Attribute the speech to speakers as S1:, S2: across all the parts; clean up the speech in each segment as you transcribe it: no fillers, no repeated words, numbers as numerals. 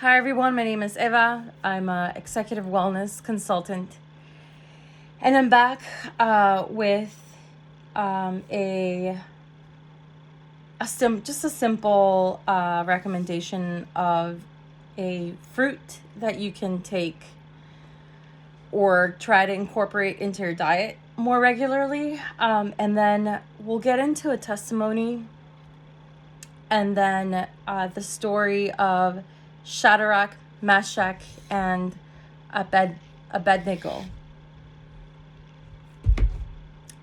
S1: Hi everyone, my name is Eva. I'm an executive wellness consultant, and I'm back with just a simple recommendation of a fruit that you can take or try to incorporate into your diet more regularly, and then we'll get into a testimony, and then the story of Shadrach, Meshach, and Abednego.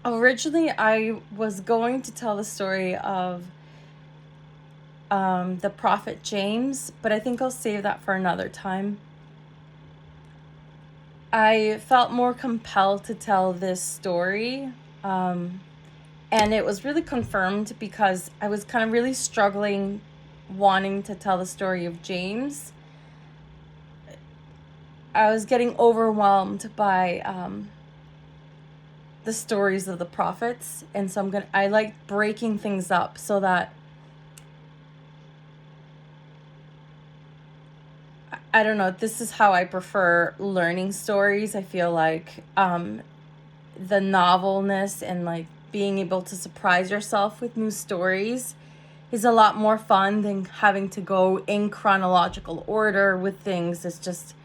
S1: Originally, I was going to tell the story of the prophet James, but I think I'll save that for another time. I felt more compelled to tell this story, and it was really confirmed because I was kind of really struggling wanting to tell the story of James. I was getting overwhelmed by the stories of the prophets, and so I like breaking things up so that I don't know, this is how I prefer learning stories. I feel like the novelness and like being able to surprise yourself with new stories is a lot more fun than having to go in chronological order with things. It's just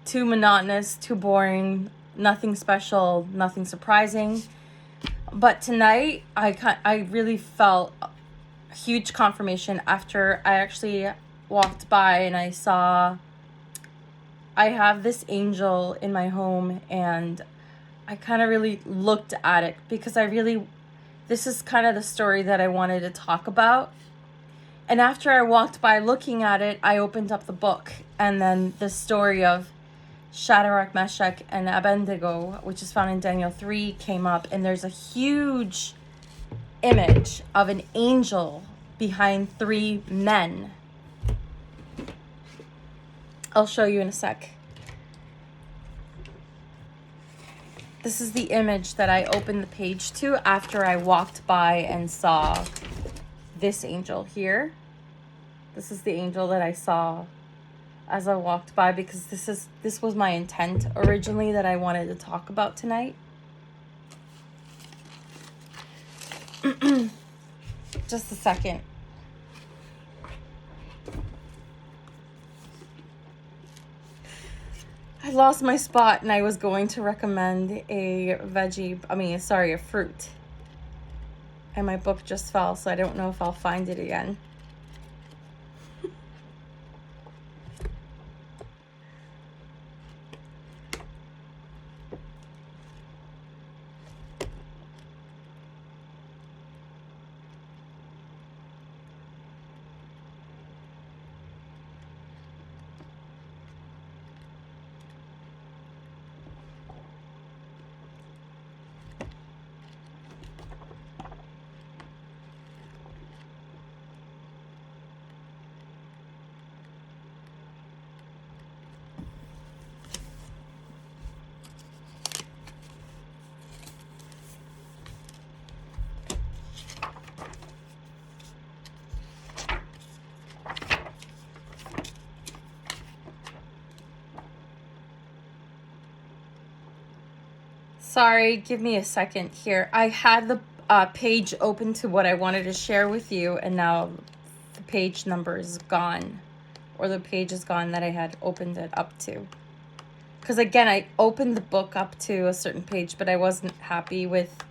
S1: too monotonous, too boring, nothing special, nothing surprising. But tonight, I really felt huge confirmation after I actually walked by and I have this angel in my home, and I kind of really looked at it because this is kind of the story that I wanted to talk about. And after I walked by looking at it, I opened up the book, and then the story of Shadrach, Meshach, and Abednego, which is found in Daniel 3, came up, and there's a huge image of an angel behind three men. I'll show you in a sec. This is the image that I opened the page to after I walked by and saw this angel here. This is the angel that I saw as I walked by, because this was my intent originally that I wanted to talk about tonight. Just a second. I lost my spot and I was going to recommend a fruit. And my book just fell, so I don't know if I'll find it again. Sorry, give me a second here. I had the page open to what I wanted to share with you, and now the page number is gone, or the page is gone that I had opened it up to. Because again, I opened the book up to a certain page, but I wasn't happy with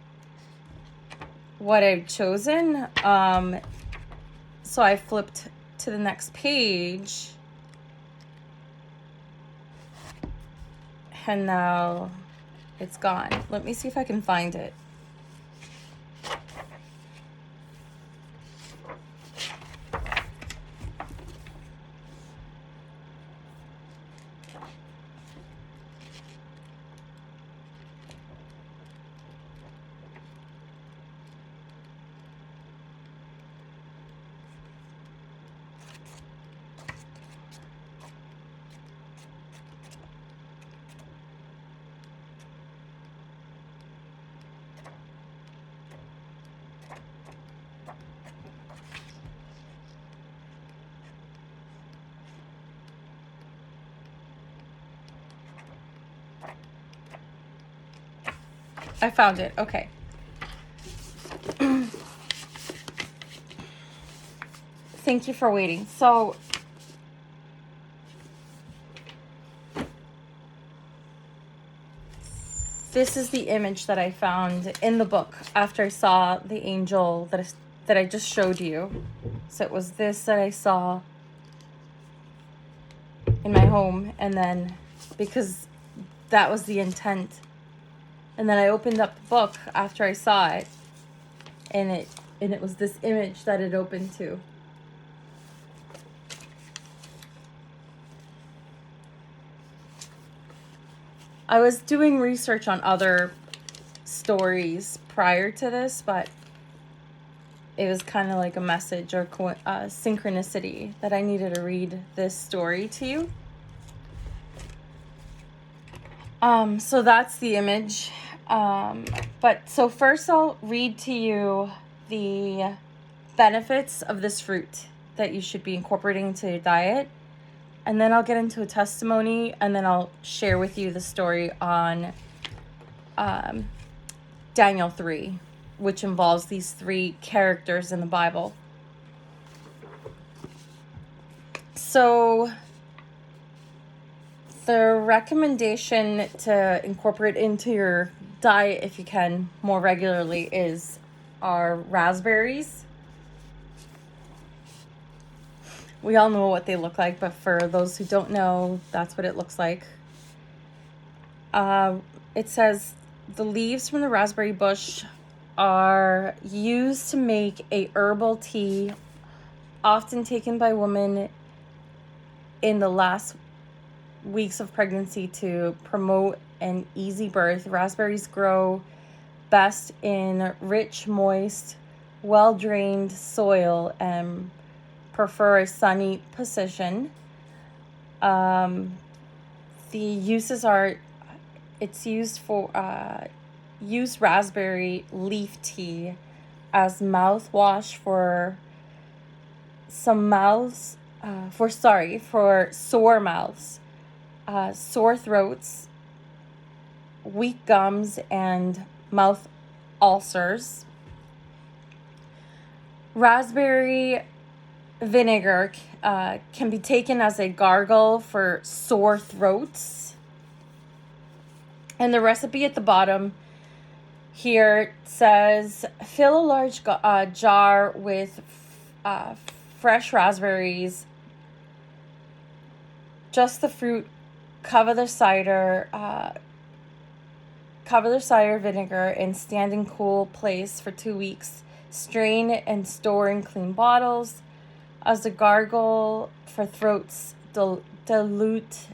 S1: what I've chosen. So I flipped to the next page, and now it's gone. Let me see if I can find it. I found it. Okay. Thank you for waiting. So, this is the image that I found in the book after I saw the angel that I just showed you. So it was this that I saw in my home, and then because that was the intent, and then I opened up the book after I saw it, and it was this image that it opened to. I was doing research on other stories prior to this, but it was kind of like a message or synchronicity that I needed to read this story to you. So that's the image. But so first I'll read to you the benefits of this fruit that you should be incorporating into your diet. And then I'll get into a testimony, and then I'll share with you the story on Daniel 3, which involves these 3 characters in the Bible. So the recommendation to incorporate into your diet, if you can, more regularly are raspberries. We all know what they look like, but for those who don't know, that's what it looks like. It says the leaves from the raspberry bush are used to make a herbal tea, often taken by women in the last weeks of pregnancy to promote an easy birth. Raspberries grow best in rich, moist, well-drained soil and prefer a sunny position. The uses are, it's used for, use raspberry leaf tea as mouthwash for some mouths, for sore mouths, sore throats, weak gums, and mouth ulcers. Raspberry vinegar can be taken as a gargle for sore throats. And the recipe at the bottom here says, fill a large jar with fresh raspberries, just the fruit, cover the cider vinegar in standing cool place for 2 weeks. Strain and store in clean bottles. As a gargle for throats, dilute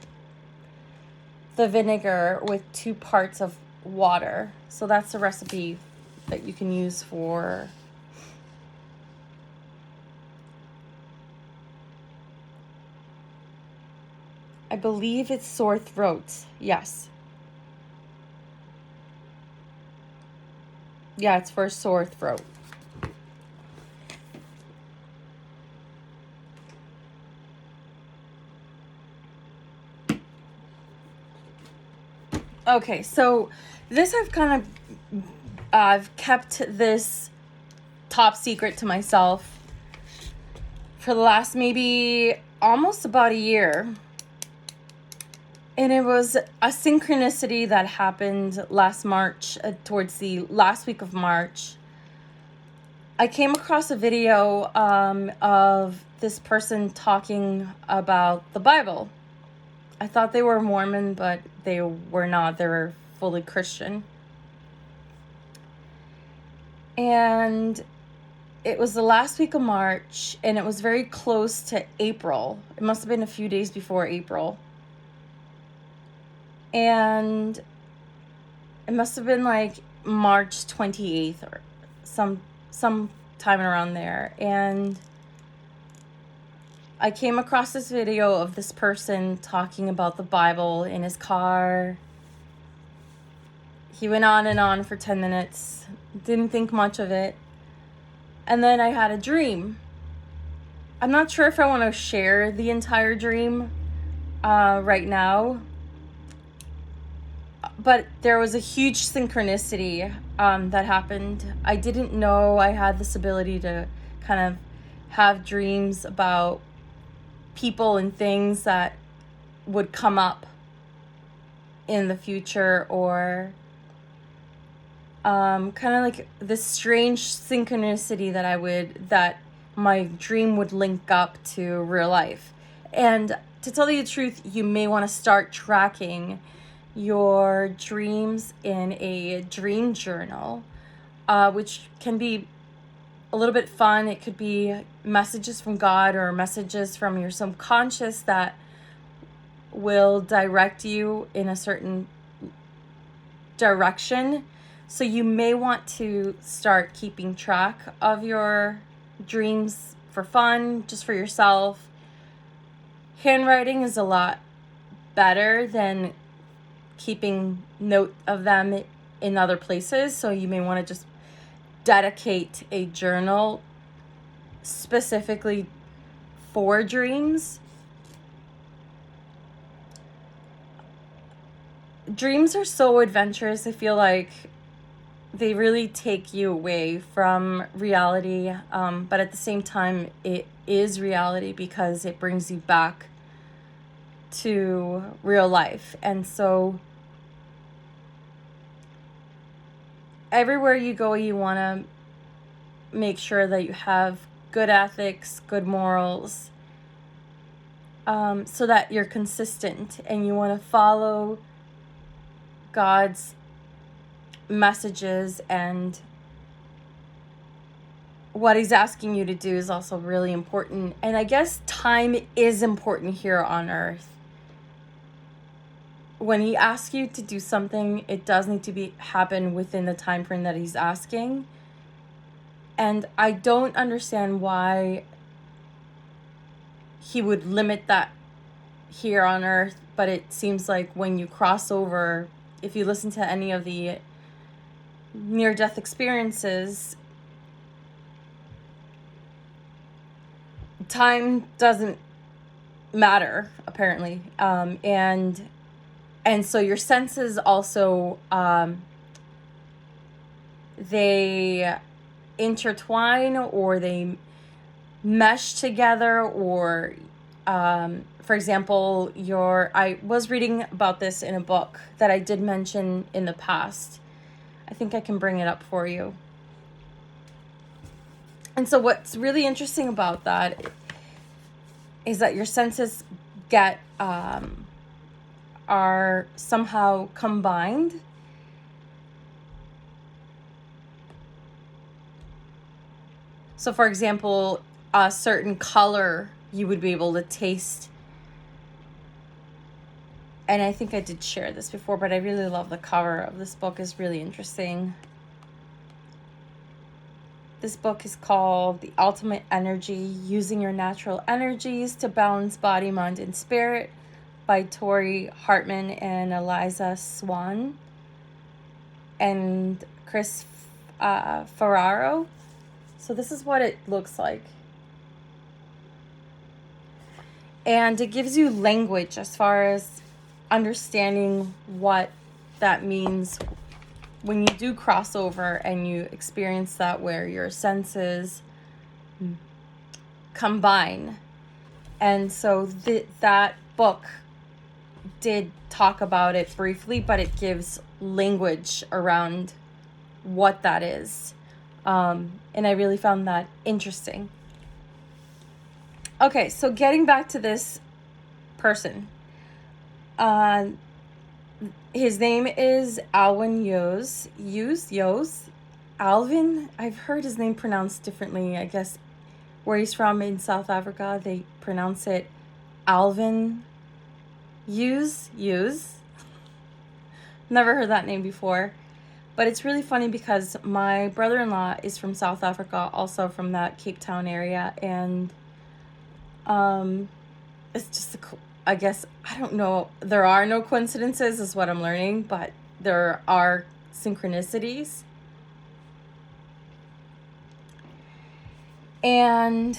S1: the vinegar with 2 parts of water. So that's a recipe that you can use for I believe it's sore throat. Yes. Yeah, it's for sore throat. Okay, so this I've kept this top secret to myself for the last maybe almost about a year. And it was a synchronicity that happened last March, towards the last week of March. I came across a video of this person talking about the Bible. I thought they were Mormon, but they were not. They were fully Christian. And it was the last week of March, and it was very close to April. It must have been a few days before April. And it must have been like March 28th or some time around there. And I came across this video of this person talking about the Bible in his car. He went on and on for 10 minutes. Didn't think much of it. And then I had a dream. I'm not sure if I want to share the entire dream right now. but there was a huge synchronicity that happened. I didn't know I had this ability to kind of have dreams about people and things that would come up in the future, or kind of like this strange synchronicity that my dream would link up to real life. And to tell you the truth, you may want to start tracking your dreams in a dream journal, which can be a little bit fun. It could be messages from God or messages from your subconscious that will direct you in a certain direction. So you may want to start keeping track of your dreams for fun, just for yourself. Handwriting is a lot better than keeping note of them in other places. So you may want to just dedicate a journal specifically for dreams. Dreams are so adventurous. I feel like they really take you away from reality, but at the same time, it is reality because it brings you back to real life. And so everywhere you go, you want to make sure that you have good ethics, good morals, so that you're consistent, and you want to follow God's messages, and what he's asking you to do is also really important. And I guess time is important here on earth. When he asks you to do something, it does need to happen within the time frame that he's asking. And I don't understand why he would limit that here on earth, but it seems like when you cross over, if you listen to any of the near-death experiences, time doesn't matter, apparently. And so your senses also, they intertwine, or they mesh together, or for example, I was reading about this in a book that I did mention in the past. I think I can bring it up for you. And so what's really interesting about that is that your senses are somehow combined. So for example, a certain color you would be able to taste. And I think I did share this before, but I really love the cover of this book. It's really interesting. This book is called The Ultimate Energy, Using Your Natural Energies to Balance Body, Mind, and Spirit by Tori Hartman and Eliza Swan and Chris Ferraro. So this is what it looks like. And it gives you language as far as understanding what that means when you do cross over and you experience that, where your senses combine. And so that book did talk about it briefly, but it gives language around what that is. And I really found that interesting. Okay, so getting back to this person. His name is Alwyn Yos. Alvin? I've heard his name pronounced differently. I guess where he's from in South Africa, they pronounce it Alvin Yos. Never heard that name before. But it's really funny because my brother-in-law is from South Africa, also from that Cape Town area. And it's just, I guess, I don't know. There are no coincidences is what I'm learning, but there are synchronicities. And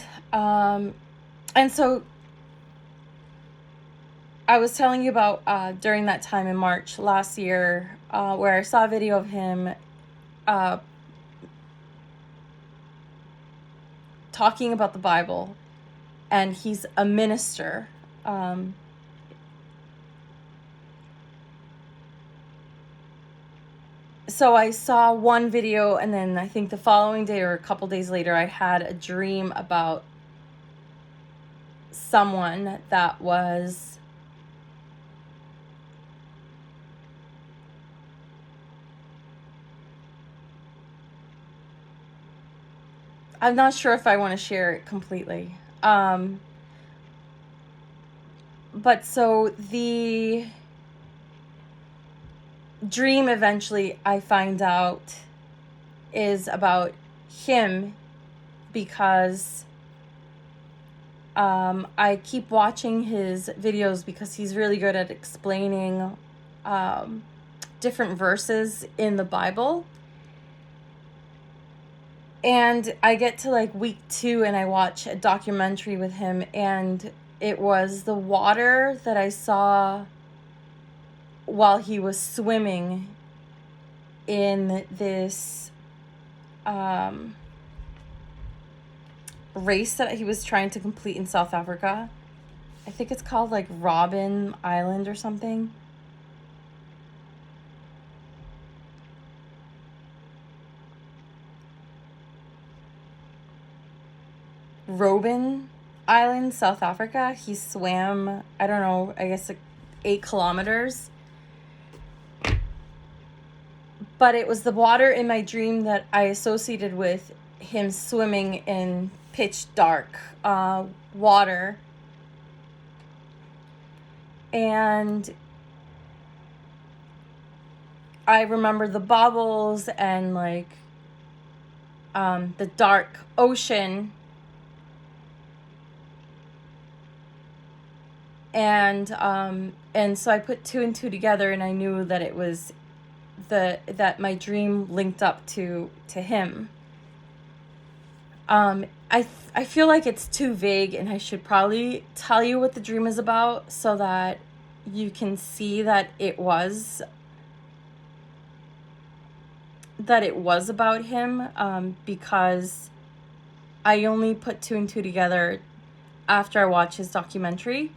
S1: so I was telling you about during that time in March last year, where I saw a video of him talking about the Bible, and he's a minister. So I saw one video, and then I think the following day or a couple days later, I had a dream about someone that was I'm not sure if I want to share it completely. But so the dream eventually I find out is about him because I keep watching his videos because he's really good at explaining different verses in the Bible. And I get to like week 2 and I watch a documentary with him, and it was the water that I saw while he was swimming in this race that he was trying to complete in South Africa. I think it's called like Robben Island or something. Robben Island, South Africa. He swam, I don't know, I guess like 8 kilometers. But it was the water in my dream that I associated with him swimming in pitch dark water. And I remember the bubbles and like the dark ocean. And so I put 2 and 2 together, and I knew that it was that my dream linked up to him. I feel like it's too vague, and I should probably tell you what the dream is about so that you can see that it was about him, because I only put 2 and 2 together after I watched his documentary.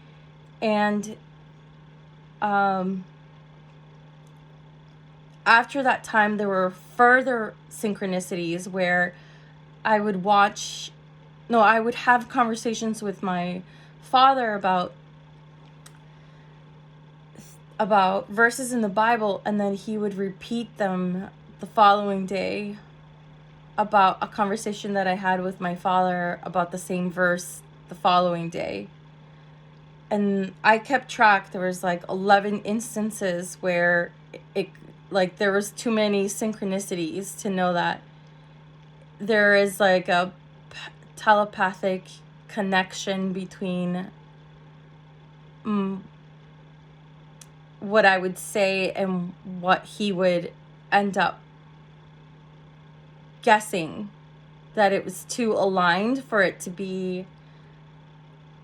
S1: And after that time, there were further synchronicities where I would have conversations with my father about verses in the Bible, and then he would repeat them the following day about a conversation that I had with my father about the same verse the following day. And I kept track. There was like 11 instances where there was too many synchronicities to know that there is like a telepathic connection between what I would say and what he would end up guessing, that it was too aligned for it to be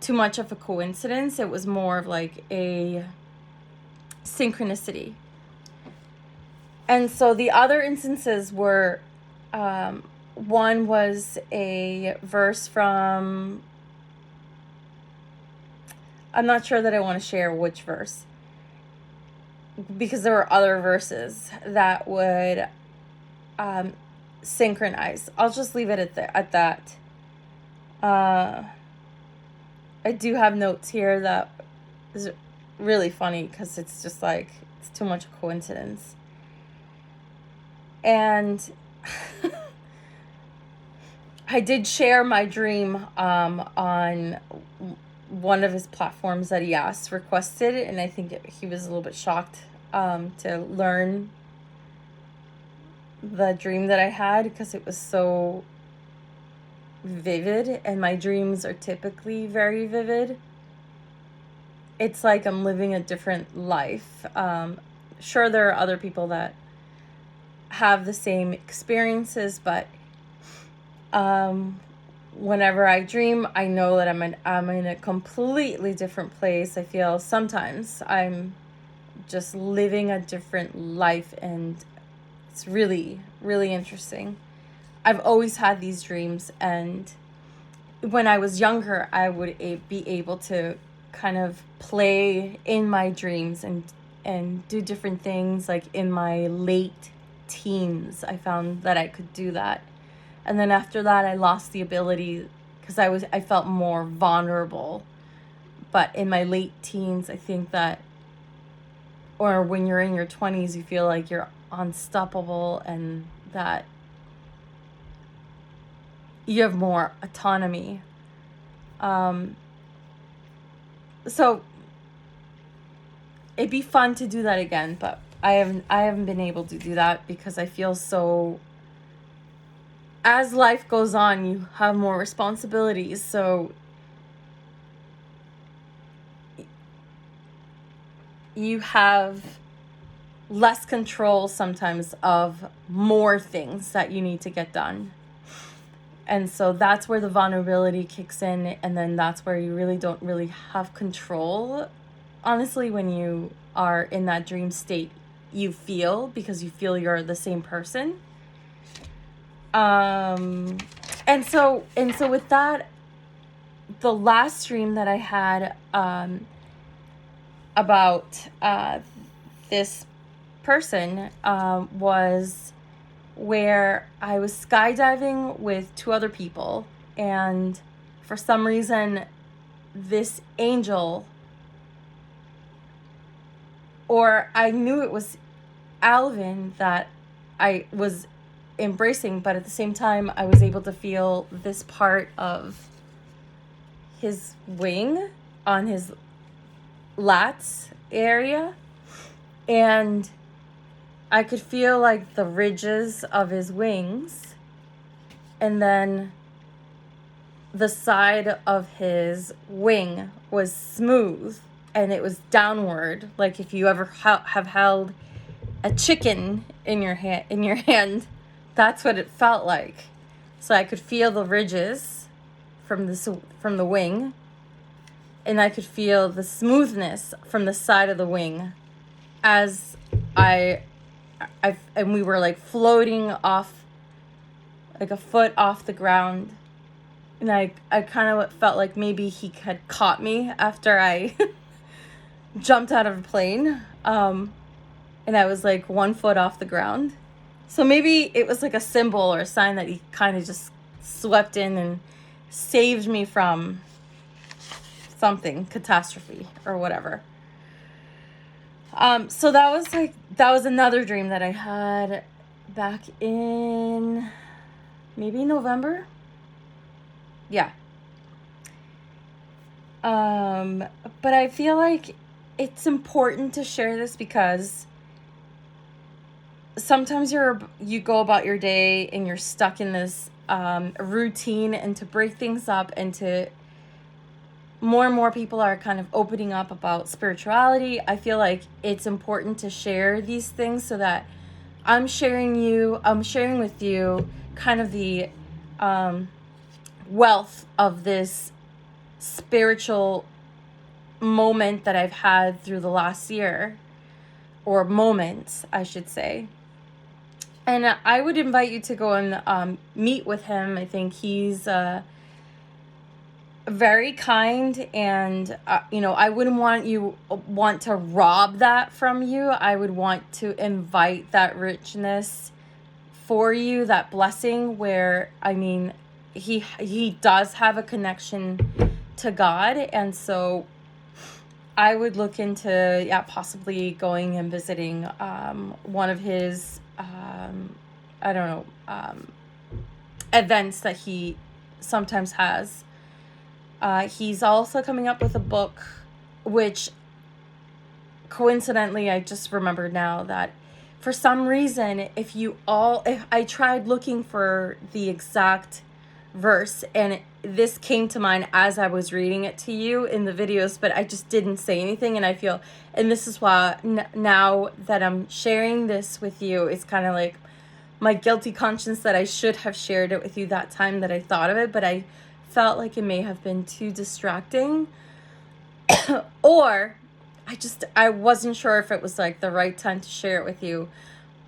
S1: too much of a coincidence. It was more of like a synchronicity. And so the other instances were, one was a verse from, I'm not sure that I want to share which verse, because there were other verses that would synchronize. I'll just leave it at that. I do have notes here that is really funny because it's just like, it's too much of a coincidence. And I did share my dream on one of his platforms that he requested, and I think he was a little bit shocked to learn the dream that I had, because it was so vivid, and my dreams are typically very vivid. It's like I'm living a different life. Sure, there are other people that have the same experiences, but whenever I dream, I know that I'm in a completely different place. I feel sometimes I'm just living a different life, and it's really, really interesting. I've always had these dreams, and when I was younger, I would be able to kind of play in my dreams and do different things. Like in my late teens, I found that I could do that. And then after that, I lost the ability because I felt more vulnerable. But in my late teens, I think that, or when you're in your 20s, you feel like you're unstoppable and that you have more autonomy. So it'd be fun to do that again, but I haven't been able to do that because I feel so, as life goes on, you have more responsibilities, so you have less control sometimes of more things that you need to get done. And so that's where the vulnerability kicks in, and then that's where you really don't really have control. Honestly, when you are in that dream state, you feel, because you feel you're the same person. And so with that, the last dream that I had about this person was where I was skydiving with two other people, and for some reason this angel, or I knew it was Alvin that I was embracing, but at the same time I was able to feel this part of his wing on his lats area, and I could feel like the ridges of his wings, and then the side of his wing was smooth and it was downward, like if you ever have held a chicken in your hand, that's what it felt like. So I could feel the ridges from the wing, and I could feel the smoothness from the side of the wing as and we were like floating off, like a foot off the ground, and I kind of felt like maybe he had caught me after I jumped out of a plane, and I was like 1 foot off the ground. So maybe it was like a symbol or a sign that he kind of just swept in and saved me from something, catastrophe or whatever. So that was another dream that I had back in maybe November. Yeah. But I feel like it's important to share this because sometimes you go about your day and you're stuck in this routine, and to break things up, and to more and more people are kind of opening up about spirituality. I feel like it's important to share these things so that I'm sharing with you kind of the wealth of this spiritual moment that I've had through the last year, or moments, I should say. And I would invite you to go and meet with him. I think he's very kind, and I wouldn't want to rob that from you. I would want to invite that richness for you, that blessing, where he does have a connection to God, and so I would look into possibly going and visiting one of his events that he sometimes has. He's also coming up with a book, which coincidentally I just remembered now that for some reason, if I tried looking for the exact verse, and this came to mind as I was reading it to you in the videos, but I just didn't say anything, and this is why now that I'm sharing this with you, it's kind of like my guilty conscience that I should have shared it with you that time that I thought of it, but I felt like it may have been too distracting. Or I wasn't sure if it was like the right time to share it with you.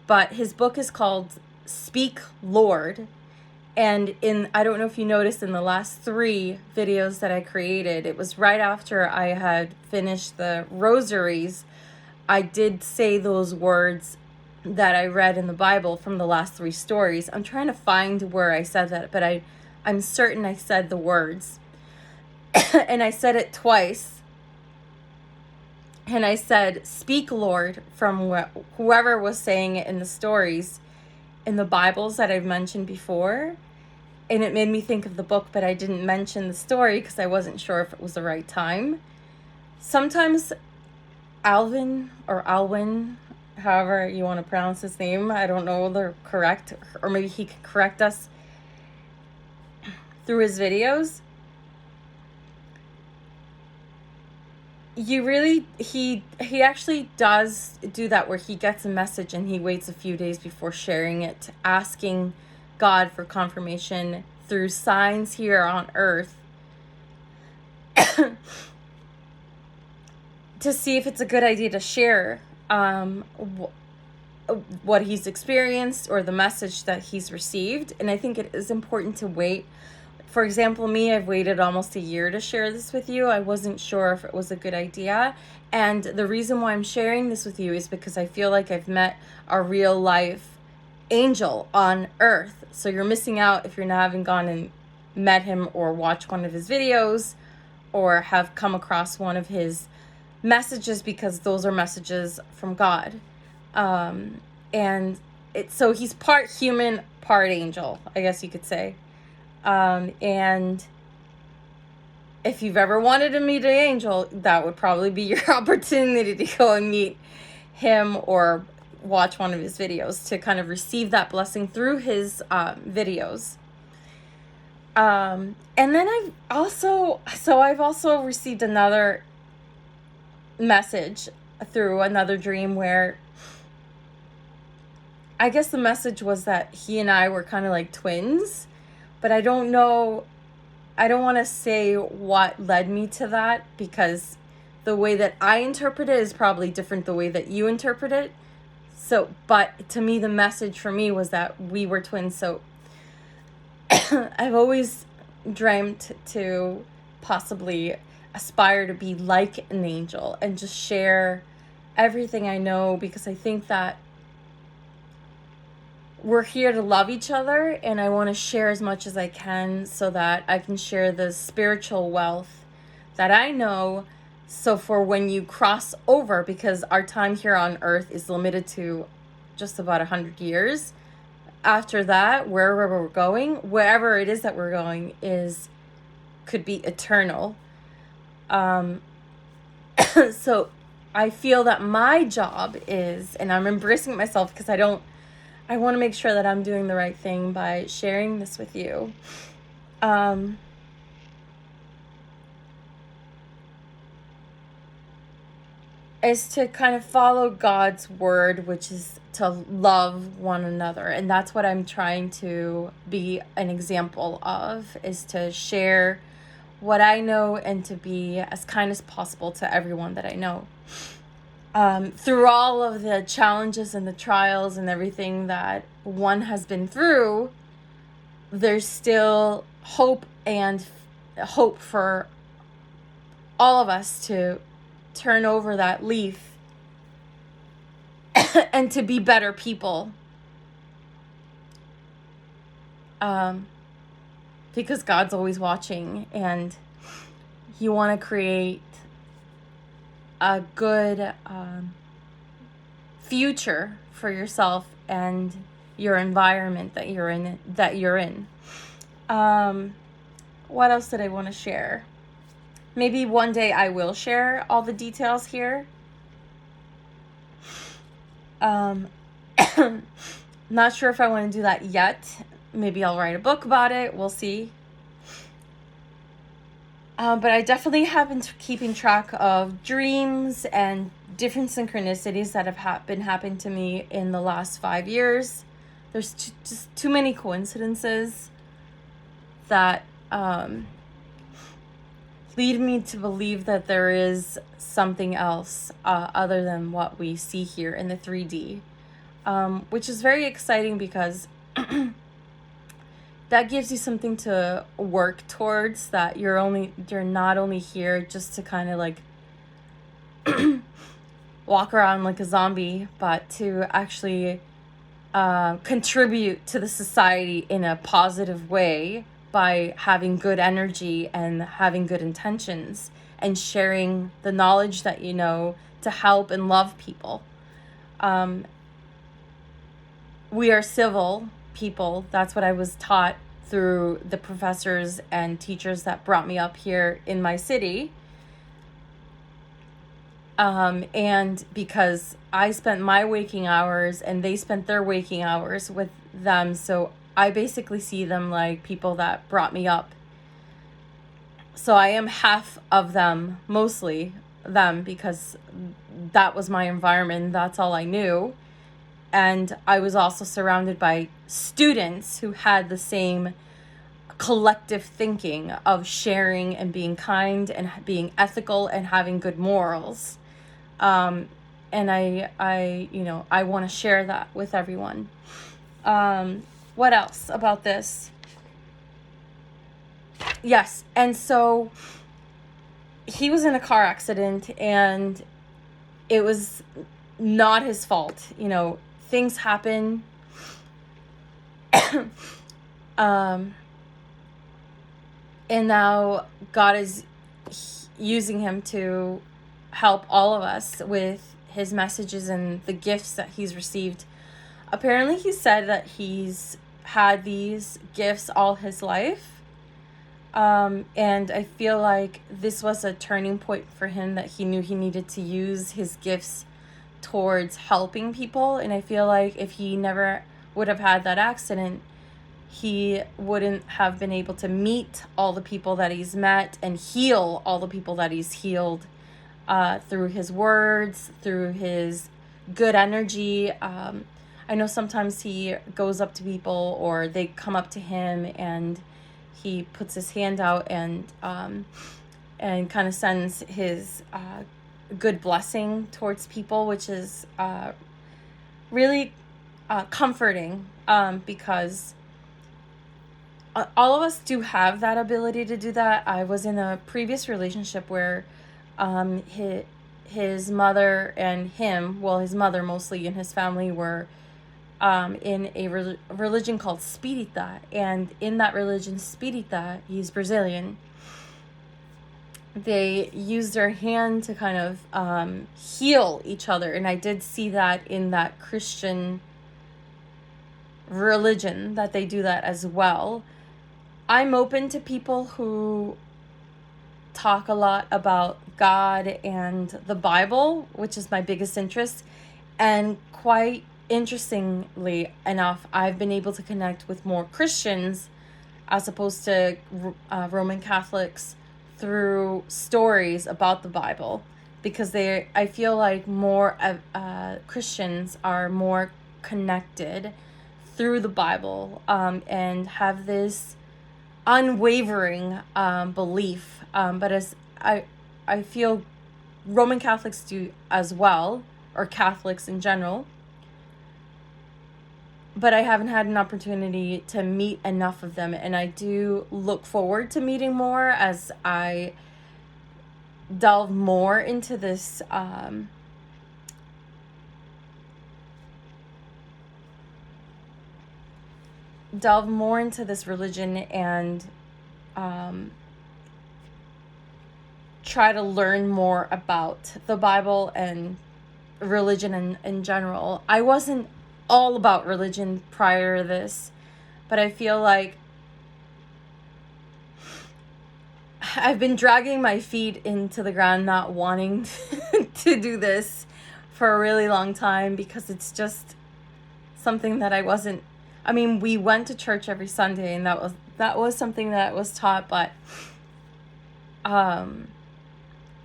S1: But his book is called Speak Lord. And I don't know if you noticed in the last 3 videos that I created, it was right after I had finished the rosaries. I did say those words that I read in the Bible from the last 3 stories. I'm trying to find where I said that, but I'm certain I said the words. And I said it twice. And I said, "Speak, Lord," from whoever was saying it in the stories in the Bibles that I've mentioned before. And it made me think of the book, but I didn't mention the story because I wasn't sure if it was the right time. Sometimes Alwyn, however you want to pronounce his name, I don't know the correct, or maybe he can correct us through his videos. He actually does do that, where he gets a message and he waits a few days before sharing it, asking God for confirmation through signs here on earth to see if it's a good idea to share what he's experienced or the message that he's received. And I think it is important to wait. For example, me, I've waited almost a year to share this with you. I wasn't sure if it was a good idea. And the reason why I'm sharing this with you is because I feel like I've met a real life angel on earth. So you're missing out if you're not having gone and met him or watched one of his videos or have come across one of his messages, because those are messages from God. So he's part human, part angel, I guess you could say. And if you've ever wanted to meet an angel, that would probably be your opportunity to go and meet him or watch one of his videos to kind of receive that blessing through his videos. And then I've also received another message through another dream where I guess the message was that he and I were kind of like twins. But I don't know, I don't want to say what led me to that, because the way that I interpret it is probably different the way that you interpret it. So, but to me, the message for me was that we were twins. So I've always dreamt to possibly aspire to be like an angel and just share everything I know, because I think that we're here to love each other, and I want to share as much as I can so that I can share the spiritual wealth that I know. So for when you cross over, because our time here on earth is limited to just about 100 years. After that, wherever we're going, wherever it is that we're going, could be eternal. So I feel that my job is, and I'm embracing myself because I want to make sure that I'm doing the right thing by sharing this with you. Is to kind of follow God's word, which is to love one another. And that's what I'm trying to be an example of, is to share what I know and to be as kind as possible to everyone that I know. Through all of the challenges and the trials and everything that one has been through, there's still hope for all of us to turn over that leaf and to be better people. Because God's always watching, and you want to create a good future for yourself and your environment that you're in. What else did I want to share? Maybe one day I will share all the details here. Not sure if I want to do that yet. Maybe I'll write a book about it. We'll see. But I definitely have been keeping track of dreams and different synchronicities that have been happening to me in the last 5 years. there's just too many coincidences that lead me to believe that there is something else other than what we see here in the 3D, which is very exciting because that gives you something to work towards, that you're not only here just to kind of like walk around like a zombie, but to actually contribute to the society in a positive way by having good energy and having good intentions and sharing the knowledge that you know to help and love people. We are civil people. That's what I was taught through the professors and teachers that brought me up here in my city. And because I spent my waking hours and they spent their waking hours with them, so I basically see them like people that brought me up. So I am half of them, mostly them, because that was my environment. That's all I knew. And I was also surrounded by students who had the same collective thinking of sharing and being kind and being ethical and having good morals. And I want to share that with everyone. What else about this? Yes, and so he was in a car accident and it was not his fault. You know, things happen. And now God is using him to help all of us with his messages and the gifts that he's received. Apparently, he said that he's had these gifts all his life. And I feel like this was a turning point for him, that he knew he needed to use his gifts towards helping people. And I feel like if he never would have had that accident, he wouldn't have been able to meet all the people that he's met and heal all the people that he's healed through his words, through his good energy. I know sometimes he goes up to people or they come up to him and he puts his hand out and kind of sends his good blessing towards people, which is really comforting, because all of us do have that ability to do that. I was in a previous relationship where his mother and him, well, his mother mostly and his family were in a religion called Spirita. And in that religion, Spirita, he's Brazilian, they use their hand to kind of heal each other. And I did see that in that Christian religion, that they do that as well. I'm open to people who talk a lot about God and the Bible, which is my biggest interest. And quite interestingly enough, I've been able to connect with more Christians as opposed to Roman Catholics through stories about the Bible, because I feel like more Christians are more connected through the Bible and have this unwavering belief. But as I feel Roman Catholics do as well, or Catholics in general. But I haven't had an opportunity to meet enough of them, and I do look forward to meeting more as I delve more into this religion and try to learn more about the Bible and religion in general. I wasn't all about religion prior to this, but I feel like I've been dragging my feet into the ground, not wanting to do this for a really long time, because it's just something that we went to church every Sunday, and that was something that was taught, but I'm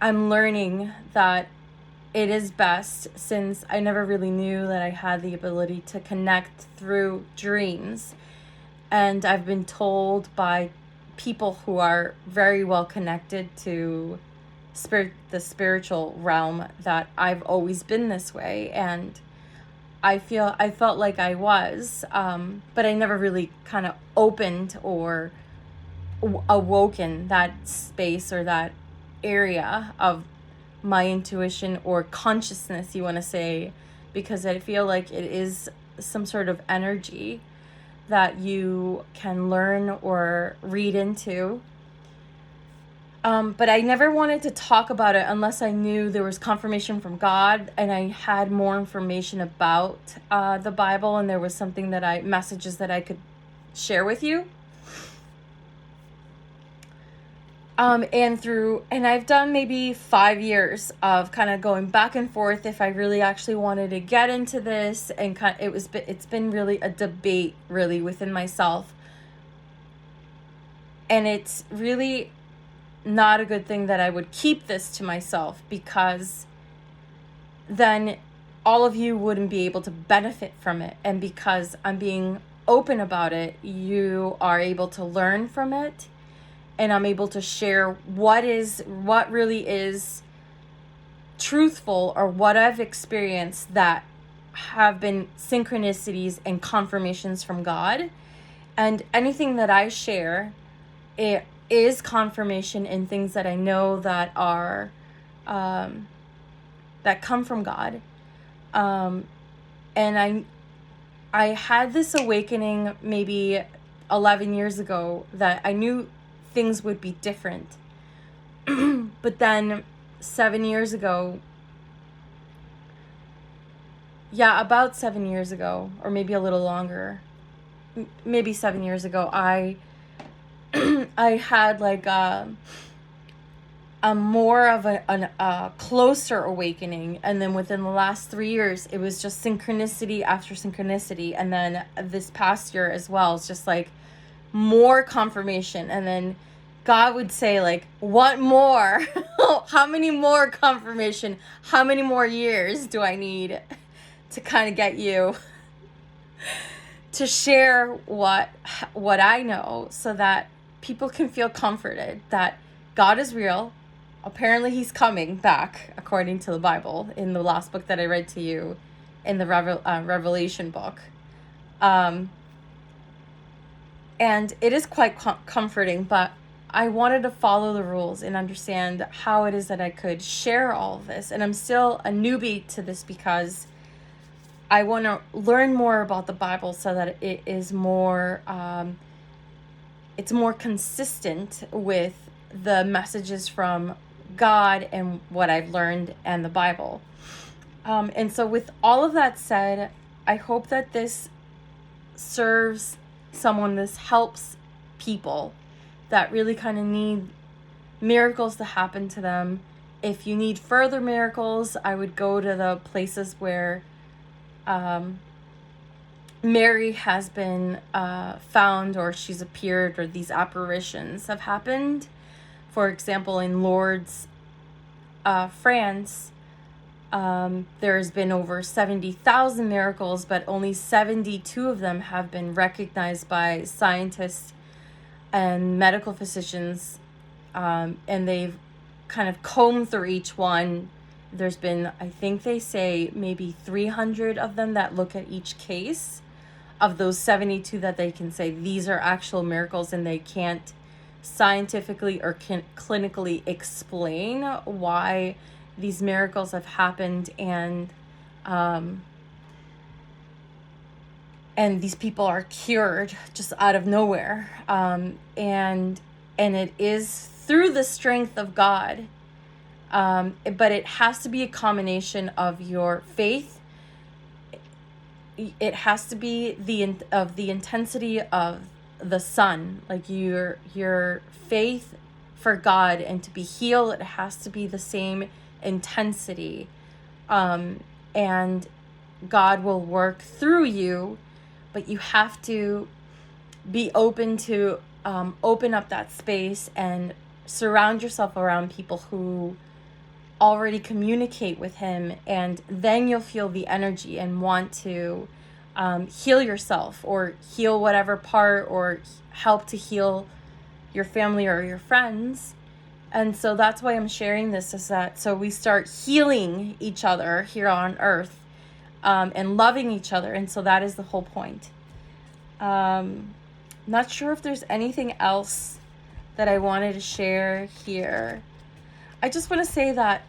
S1: learning that it is best, since I never really knew that I had the ability to connect through dreams. And I've been told by people who are very well connected to the spiritual realm that I've always been this way, and I felt like I was, but I never really kind of opened or awoken that space or that area of my intuition or consciousness, you want to say, because I feel like it is some sort of energy that you can learn or read into. But I never wanted to talk about it unless I knew there was confirmation from God and I had more information about the Bible, and there was something messages that I could share with you. And I've done maybe 5 years of kind of going back and forth if I really actually wanted to get into this, and it's been really a debate really within myself. And it's really not a good thing that I would keep this to myself, because then all of you wouldn't be able to benefit from it. And because I'm being open about it, you are able to learn from it, and I'm able to share what really is truthful, or what I've experienced that have been synchronicities and confirmations from God. And anything that I share, it is confirmation in things that I know that are that come from God. And I had this awakening maybe 11 years ago that I knew things would be different. But then 7 years ago, about 7 years ago, or maybe a little longer, maybe 7 years ago, I had like a more of a closer awakening. And then within the last 3 years, it was just synchronicity after synchronicity. And then this past year as well, it's just like more confirmation. And then God would say, like, what more? How many more confirmation? How many more years do I need to kind of get you to share what I know, so that people can feel comforted that God is real. Apparently he's coming back, according to the Bible, in the last book that I read to you, in the Revelation book. And it is quite comforting, but I wanted to follow the rules and understand how it is that I could share all of this. And I'm still a newbie to this, because I want to learn more about the Bible so that it is more, it's more consistent with the messages from God and what I've learned and the Bible. And so with all of that said, I hope that this serves someone, this helps people that really kind of need miracles to happen to them. If you need further miracles, I would go to the places where Mary has been found, or she's appeared, or these apparitions have happened. For example, in Lourdes, France, there's been over 70,000 miracles, but only 72 of them have been recognized by scientists and medical physicians, and they've kind of combed through each one. There's been, I think they say, maybe 300 of them that look at each case. Of those 72 that they can say these are actual miracles, and they can't scientifically or clinically explain why these miracles have happened, and these people are cured just out of nowhere. And it is through the strength of God. But it has to be a combination of your faith. It has to be the intensity of the sun, like your faith for God, and to be healed, it has to be the same intensity. And God will work through you, but you have to be open to open up that space and surround yourself around people who already communicate with him, and then you'll feel the energy and want to heal yourself or heal whatever part or help to heal your family or your friends. And so that's why I'm sharing this, is that so we start healing each other here on earth, and loving each other. And so that is the whole point. Not sure if there's anything else that I wanted to share here. I just want to say that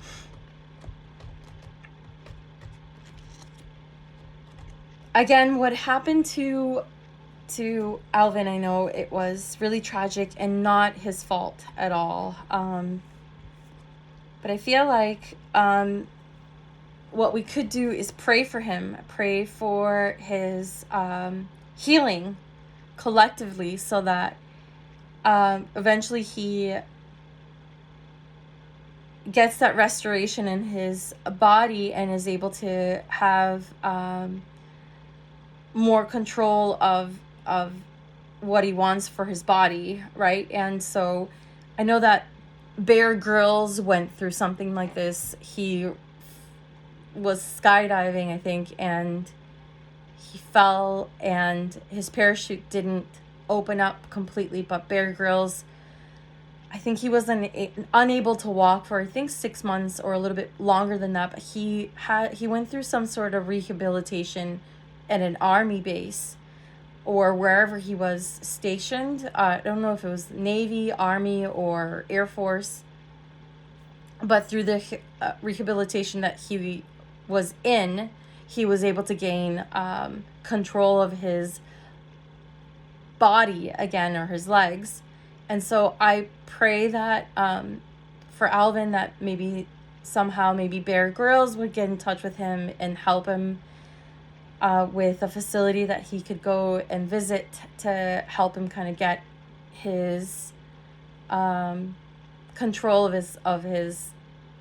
S1: again, what happened to Alvin, I know it was really tragic and not his fault at all. But I feel like what we could do is pray for him, pray for his healing collectively, so that eventually he gets that restoration in his body and is able to have more control of what he wants for his body, right? And so I know that Bear Grylls went through something like this. He was skydiving, I think, and he fell and his parachute didn't open up completely, but Bear Grylls, I think he was unable to walk for, I think, 6 months or a little bit longer than that. But he went through some sort of rehabilitation at an army base or wherever he was stationed. I don't know if it was Navy, Army, or Air Force. But through the rehabilitation that he was in, he was able to gain control of his body again, or his legs. And so I pray that for Alvin, that maybe somehow Bear Grylls would get in touch with him and help him with a facility that he could go and visit to help him kind of get his control of his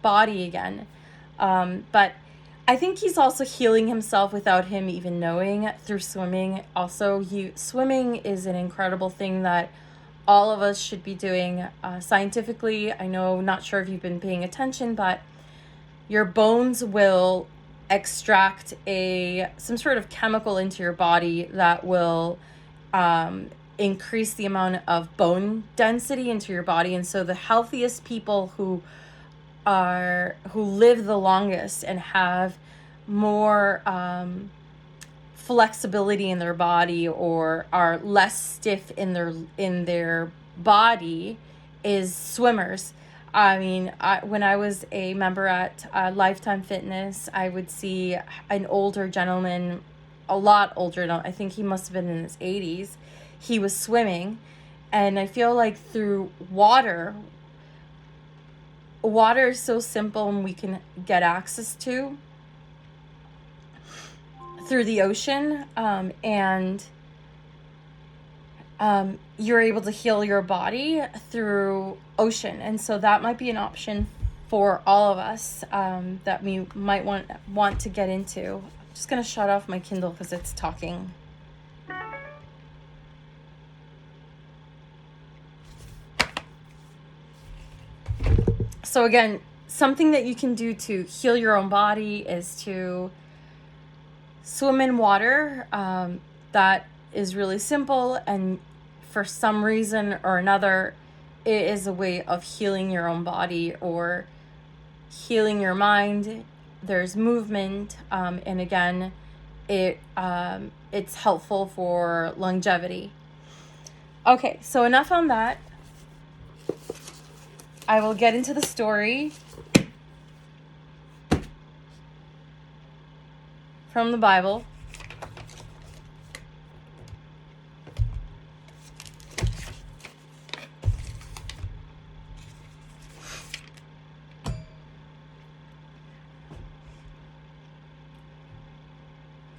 S1: body again. But I think he's also healing himself without him even knowing, through swimming. Also, swimming is an incredible thing that all of us should be doing scientifically. I know, not sure if you've been paying attention, but your bones will extract some sort of chemical into your body that will increase the amount of bone density into your body. And so the healthiest people who live the longest and have more flexibility in their body, or are less stiff in their body, is swimmers. I mean, when I was a member at Lifetime Fitness, I would see an older gentleman, a lot older, I think he must have been in his 80s. He was swimming, and I feel like through water is so simple and we can get access to through the ocean, and you're able to heal your body through ocean. And so that might be an option for all of us that we might want to get into. I'm just going to shut off my Kindle because it's talking. So again, something that you can do to heal your own body is to swim in water. That is really simple, and for some reason or another, it is a way of healing your own body or healing your mind. There's movement, and again, it's helpful for longevity. Okay, so enough on that. I will get into the story from the Bible.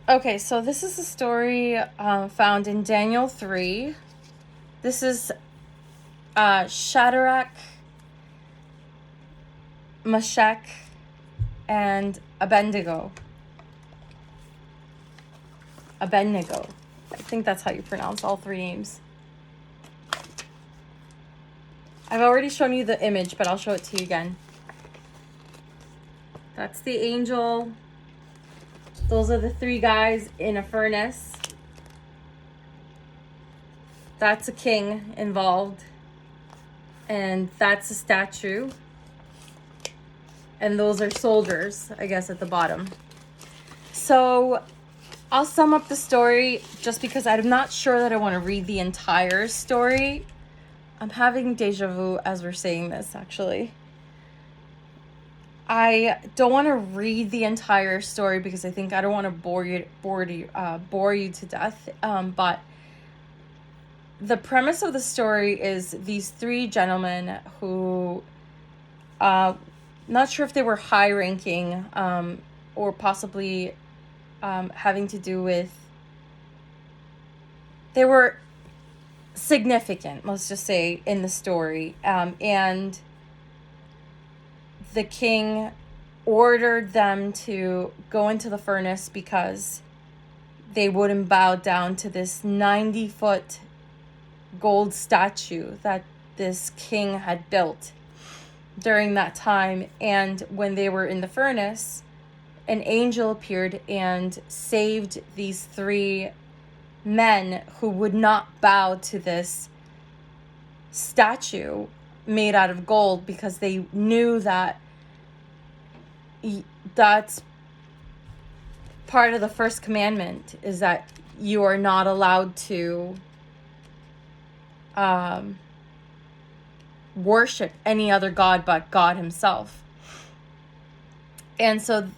S1: Okay, so this is a story found in Daniel 3. This is Shadrach, Meshach, and Abednego. I think that's how you pronounce all three names. I've already shown you the image, but I'll show it to you again. That's the angel. Those are the three guys in a furnace. That's a king involved. And that's a statue. And those are soldiers, I guess, at the bottom. So I'll sum up the story just because I'm not sure that I want to read the entire story. I'm having deja vu as we're saying this, actually. I don't want to read the entire story because I think I don't want to bore you to death. But the premise of the story is these three gentlemen who, not sure if they were high-ranking or possibly having to do with, they were significant, let's just say, in the story. And the king ordered them to go into the furnace because they wouldn't bow down to this 90-foot gold statue that this king had built during that time. And when they were in the furnace, an angel appeared and saved these three men who would not bow to this statue made out of gold because they knew that that's part of the first commandment, is that you are not allowed to worship any other god but God himself. And so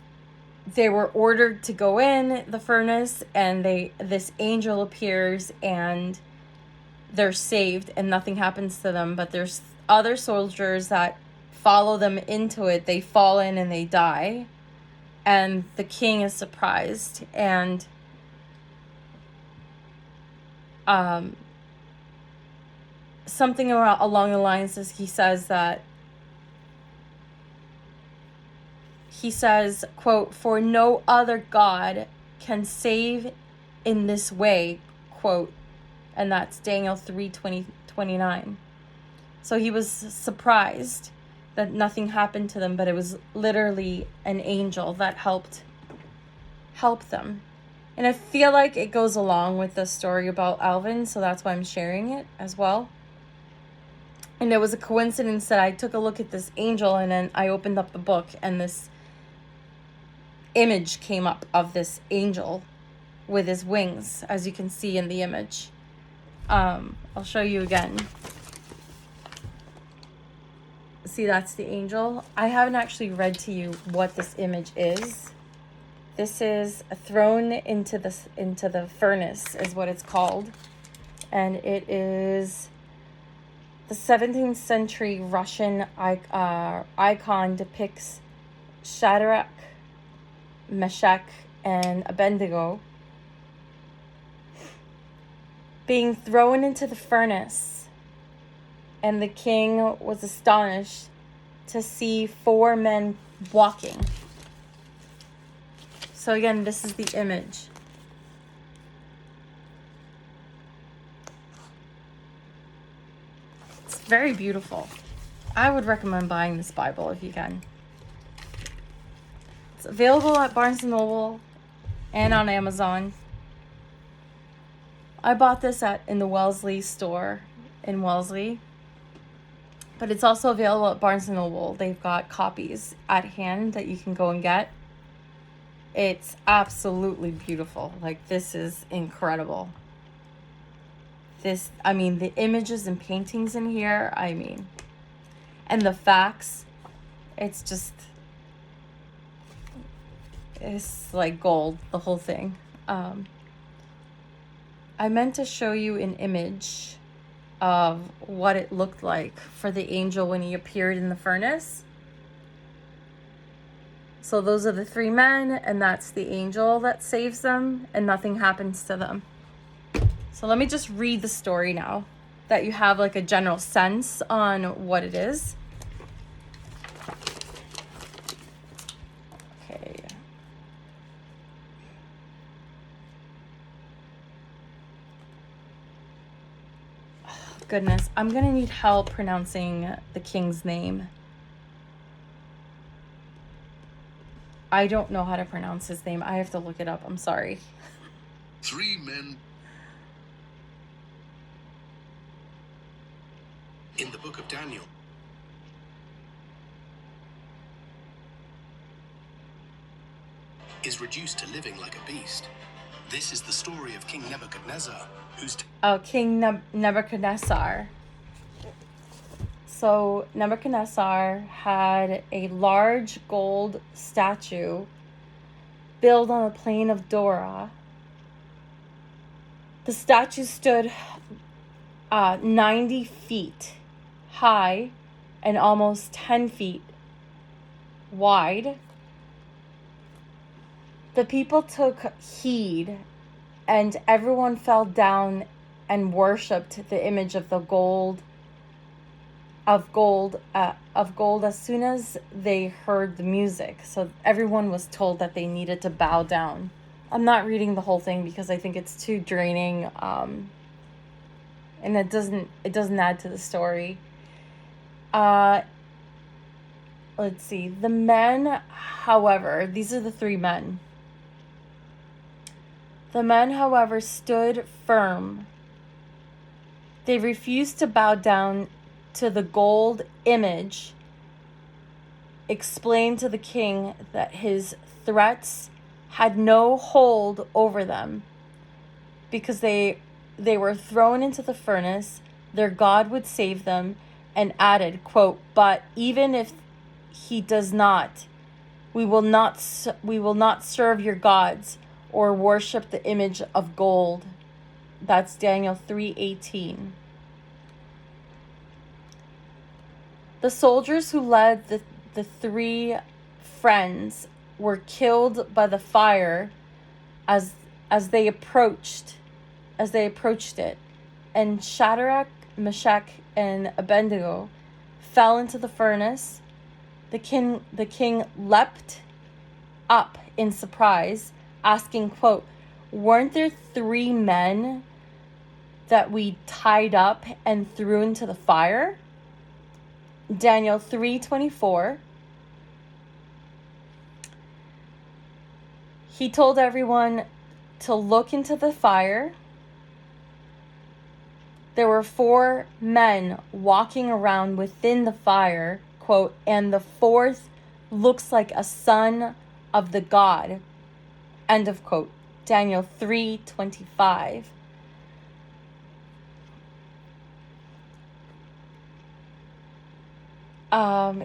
S1: they were ordered to go in the furnace, and this angel appears and they're saved and nothing happens to them. But there's other soldiers that follow them into it. They fall in and they die. And the king is surprised. And something along the lines is he says, quote, "For no other God can save in this way," quote, and that's Daniel 3:29. So he was surprised that nothing happened to them, but it was literally an angel that helped them. And I feel like it goes along with the story about Alvin, so that's why I'm sharing it as well. And it was a coincidence that I took a look at this angel, and then I opened up the book, and this image came up of this angel with his wings, as you can see in the image. I'll show you again. See, that's the angel. I haven't actually read to you what this image is. This is thrown into the furnace, is what it's called. And it is the 17th century Russian icon, depicts Shadrach, Meshach, and Abednego being thrown into the furnace. And the king was astonished to see four men walking. So again, this is the image. It's very beautiful. I would recommend buying this Bible if you can. It's available at Barnes & Noble and on Amazon. I bought this in the Wellesley store in Wellesley. But it's also available at Barnes & Noble. They've got copies at hand that you can go and get. It's absolutely beautiful. Like, this is incredible. The images and paintings in here, and the facts, it's like gold, the whole thing. I meant to show you an image of what it looked like for the angel when he appeared in the furnace. So those are the three men, and that's the angel that saves them, and nothing happens to them. So let me just read the story now, that you have like a general sense on what it is. Okay. Goodness, I'm gonna need help pronouncing the king's name. I don't know how to pronounce his name. I have to look it up. I'm sorry.
S2: 3 men in the book of Daniel. Is reduced to living like a beast. This is the story of King Nebuchadnezzar, who's
S1: King Nebuchadnezzar. So Nebuchadnezzar had a large gold statue built on the plain of Dora. The statue stood 90 feet high and almost 10 feet wide. The people took heed, and everyone fell down and worshipped the image of gold as soon as they heard the music. So everyone was told that they needed to bow down. I'm not reading the whole thing because I think it's too draining, and it doesn't add to the story. Let's see. The men, however, these are the 3 men. The men, however, stood firm. They refused to bow down to the gold image, explained to the king that his threats had no hold over them because they were thrown into the furnace. Their God would save them, and added, quote, "But even if he does not, we will not serve your gods or worship the image of gold." That's Daniel 3:18. The soldiers who led the 3 friends were killed by the fire as they approached it, and Shadrach, Meshach, and Abednego fell into the furnace. The king leapt up in surprise, asking, quote, "Weren't there 3 men that we tied up and threw into the fire?" Daniel 3:24. He told everyone to look into the fire. There were 4 men walking around within the fire, quote, "and the 4th looks like a son of the god," end of quote. Daniel 3:25.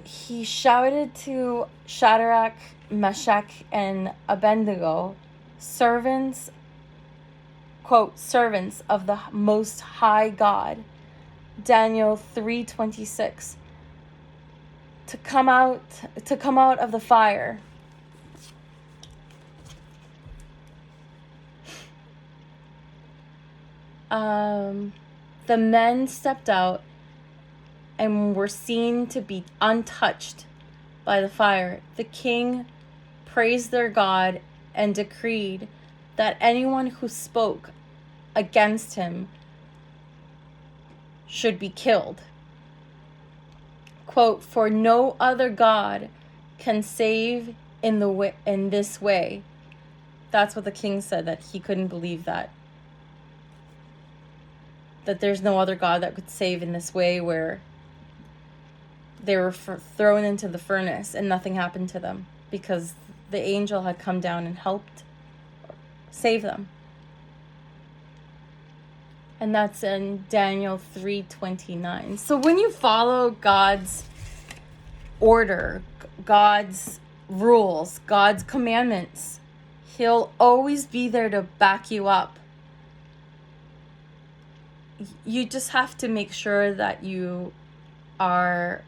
S1: He shouted to Shadrach, Meshach, and Abednego, servants, quote, "servants of the Most High God," Daniel 3:26, to come out of the fire. The men stepped out and were seen to be untouched by the fire. The king praised their God and decreed that anyone who spoke against him should be killed. Quote, "For no other God can save in this way." That's what the king said, that he couldn't believe that there's no other God that could save in this way, where they were thrown into the furnace and nothing happened to them because the angel had come down and helped save them. And that's in Daniel 3:29. So when you follow God's order, God's rules, God's commandments, He'll always be there to back you up. You just have to make sure that you are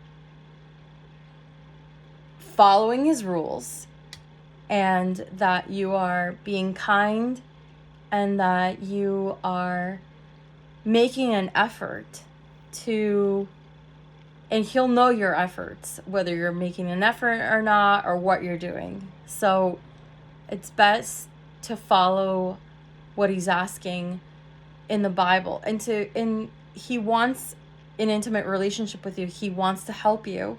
S1: following His rules, and that you are being kind, and that you are making an effort to, and He'll know your efforts, whether you're making an effort or not, or what you're doing. So it's best to follow what He's asking in the Bible, and He wants an intimate relationship with you. He wants to help you.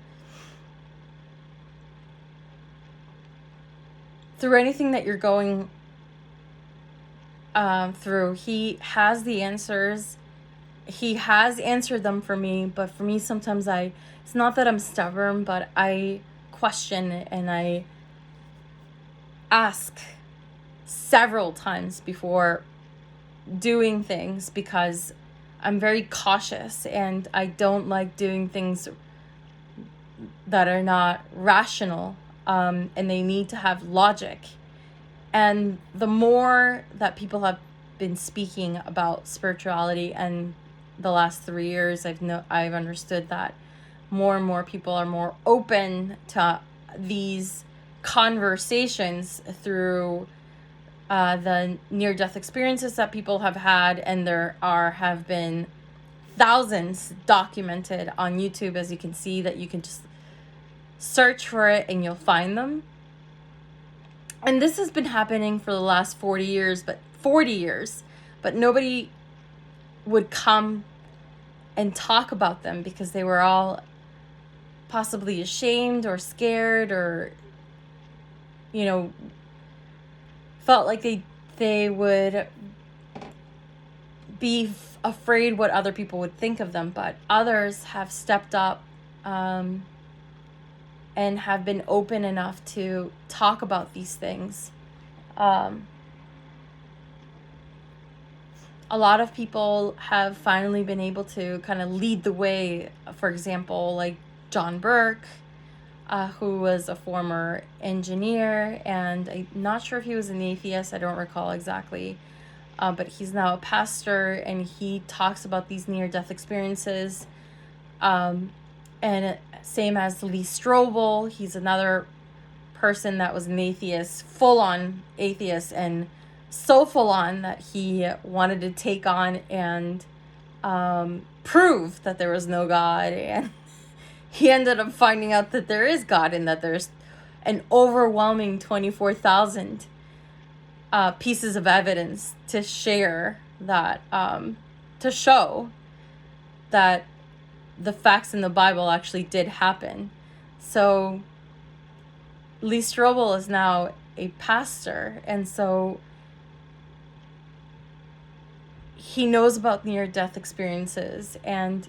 S1: through anything that you're going through, he has the answers. He has answered them for me, but for me, sometimes it's not that I'm stubborn, but I question it, and I ask several times before doing things, because I'm very cautious and I don't like doing things that are not rational, and they need to have logic. And the more that people have been speaking about spirituality, and the last 3 years, I've understood that more and more people are more open to these conversations through the near-death experiences that people have had, and there have been thousands documented on YouTube, as you can see, that you can just search for it and you'll find them. And this has been happening for the last 40 years, but nobody would come and talk about them because they were all possibly ashamed or scared, or, you know, felt like they would be afraid what other people would think of them. But others have stepped up and have been open enough to talk about these things. A lot of people have finally been able to kind of lead the way. For example, like John Burke, who was a former engineer, and I'm not sure if he was an atheist, I don't recall exactly, but he's now a pastor, and he talks about these near-death experiences. And same as Lee Strobel, he's another person that was an atheist, full-on atheist, and so full-on that he wanted to take on and prove that there was no God. And he ended up finding out that there is God, and that there's an overwhelming 24,000 pieces of evidence to share that, to show that the facts in the Bible actually did happen. So Lee Strobel is now a pastor, and so he knows about near-death experiences, and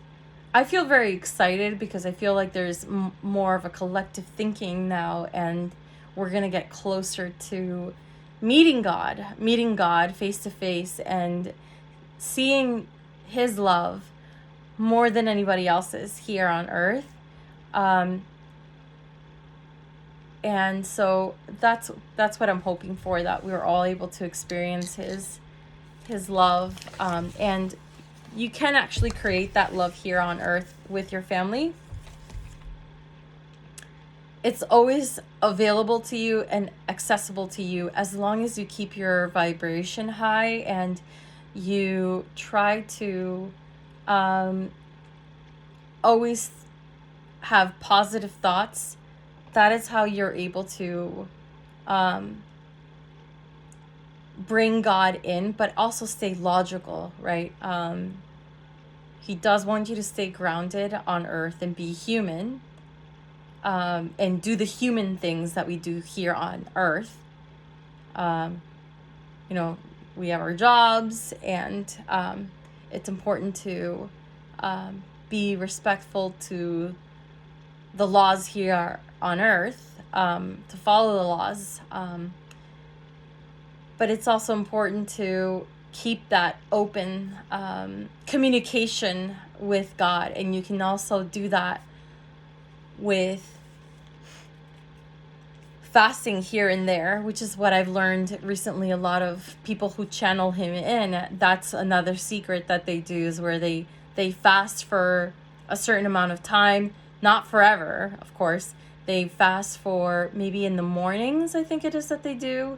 S1: I feel very excited because I feel like there's more of a collective thinking now, and we're going to get closer to meeting God face to face, and seeing his love more than anybody else's here on earth. And so that's what I'm hoping for, that we're all able to experience his love. And you can actually create that love here on earth with your family. It's always available to you and accessible to you, as long as you keep your vibration high and you try to always have positive thoughts. That is how you're able to bring God in, but also stay logical, right? He does want you to stay grounded on earth and be human, and do the human things that we do here on earth. You know, we have our jobs, and it's important to be respectful to the laws here on earth, to follow the laws. But it's also important to keep that open communication with God. And you can also do that with fasting here and there, which is what I've learned recently. A lot of people who channel him in, that's another secret that they do, is where they fast for a certain amount of time, not forever, of course. They fast for maybe in the mornings, I think it is, that they do.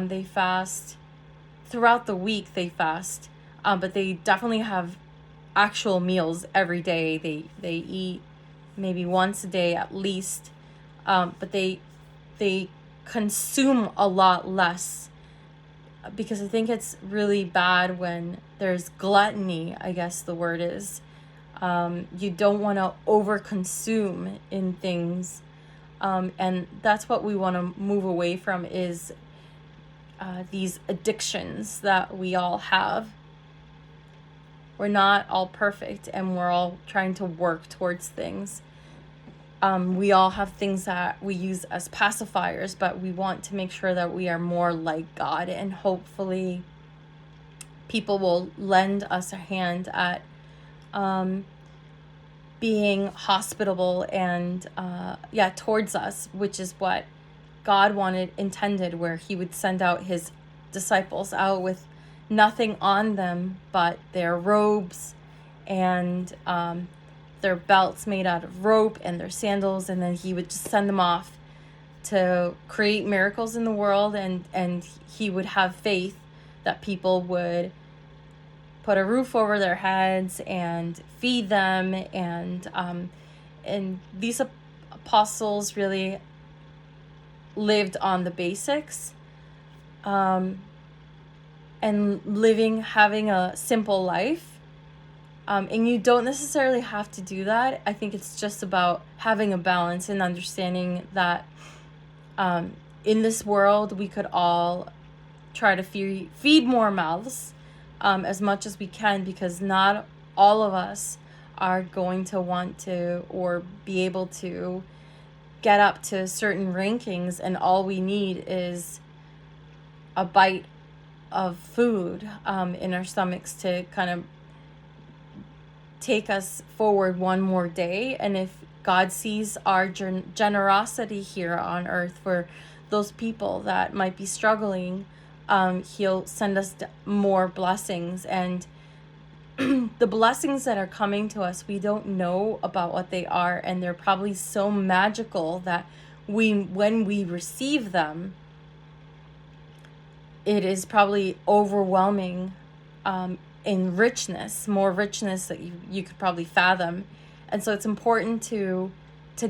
S1: They fast throughout the week, they fast, but they definitely have actual meals every day. They eat maybe once a day at least, but they consume a lot less, because I think it's really bad when there's gluttony, I guess the word is. You don't want to overconsume in things, And that's what we want to move away from, is these addictions that we all have. We're not all perfect, and we're all trying to work towards things. We all have things that we use as pacifiers, but we want to make sure that we are more like God, and hopefully people will lend us a hand at being hospitable and towards us, which is what God intended, where he would send out his disciples out with nothing on them but their robes and their belts made out of rope and their sandals, and then he would just send them off to create miracles in the world, and he would have faith that people would put a roof over their heads and feed them, and these apostles really lived on the basics, and having a simple life. And you don't necessarily have to do that. I think it's just about having a balance and understanding that in this world we could all try to feed more mouths as much as we can, because not all of us are going to want to or be able to get up to certain rankings, and all we need is a bite of food in our stomachs to kind of take us forward one more day. And if God sees our generosity here on earth for those people that might be struggling, he'll send us more blessings. And the blessings that are coming to us, we don't know about what they are, and they're probably so magical that when we receive them, it is probably overwhelming in richness, more richness that you could probably fathom. And so it's important to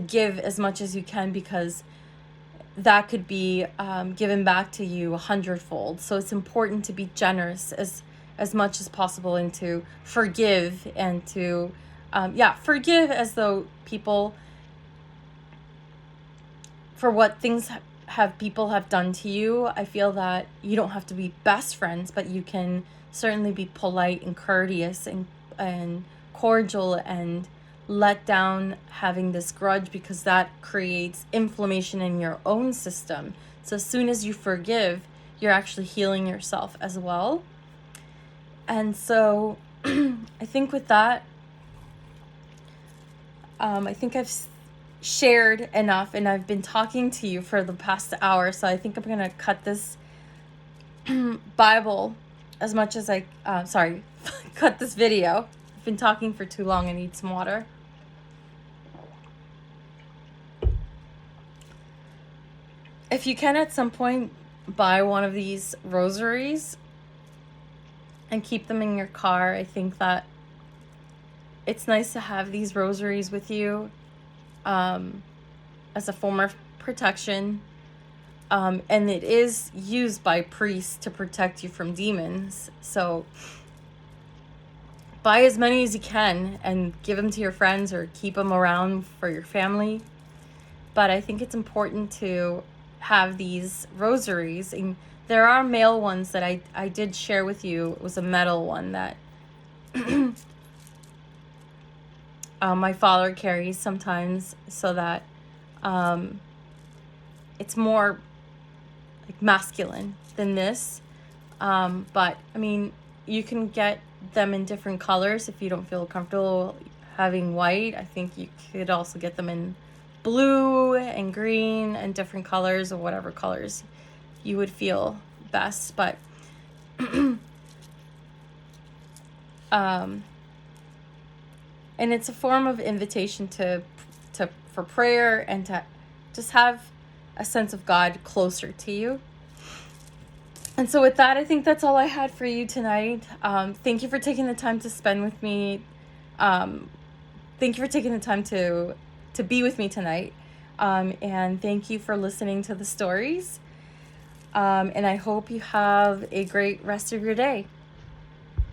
S1: give as much as you can, because that could be given back to you 100-fold. So it's important to be generous as much as possible, and to forgive, and to forgive as though people, for what things people have done to you. I feel that you don't have to be best friends, but you can certainly be polite and courteous and cordial, and let down having this grudge, because that creates inflammation in your own system. So as soon as you forgive, you're actually healing yourself as well. And so I think with that, I think I've shared enough, and I've been talking to you for the past hour, so I think I'm going to cut this Bible as much as cut this video. I've been talking for too long. I need some water. If you can at some point buy one of these rosaries and keep them in your car, I think that it's nice to have these rosaries with you as a form of protection. And it is used by priests to protect you from demons. So buy as many as you can and give them to your friends, or keep them around for your family. But I think it's important to have these rosaries. And there are male ones that I did share with you. It was a metal one that my father carries sometimes, so that it's more like masculine than this. But I mean, you can get them in different colors if you don't feel comfortable having white. I think you could also get them in blue and green and different colors, or whatever colors you would feel best. But and it's a form of invitation for prayer, and to just have a sense of God closer to you. And so with that, I think that's all I had for you tonight. Thank you for taking the time to spend with me. Thank you for taking the time to be with me tonight. And thank you for listening to the stories. And I hope you have a great rest of your day.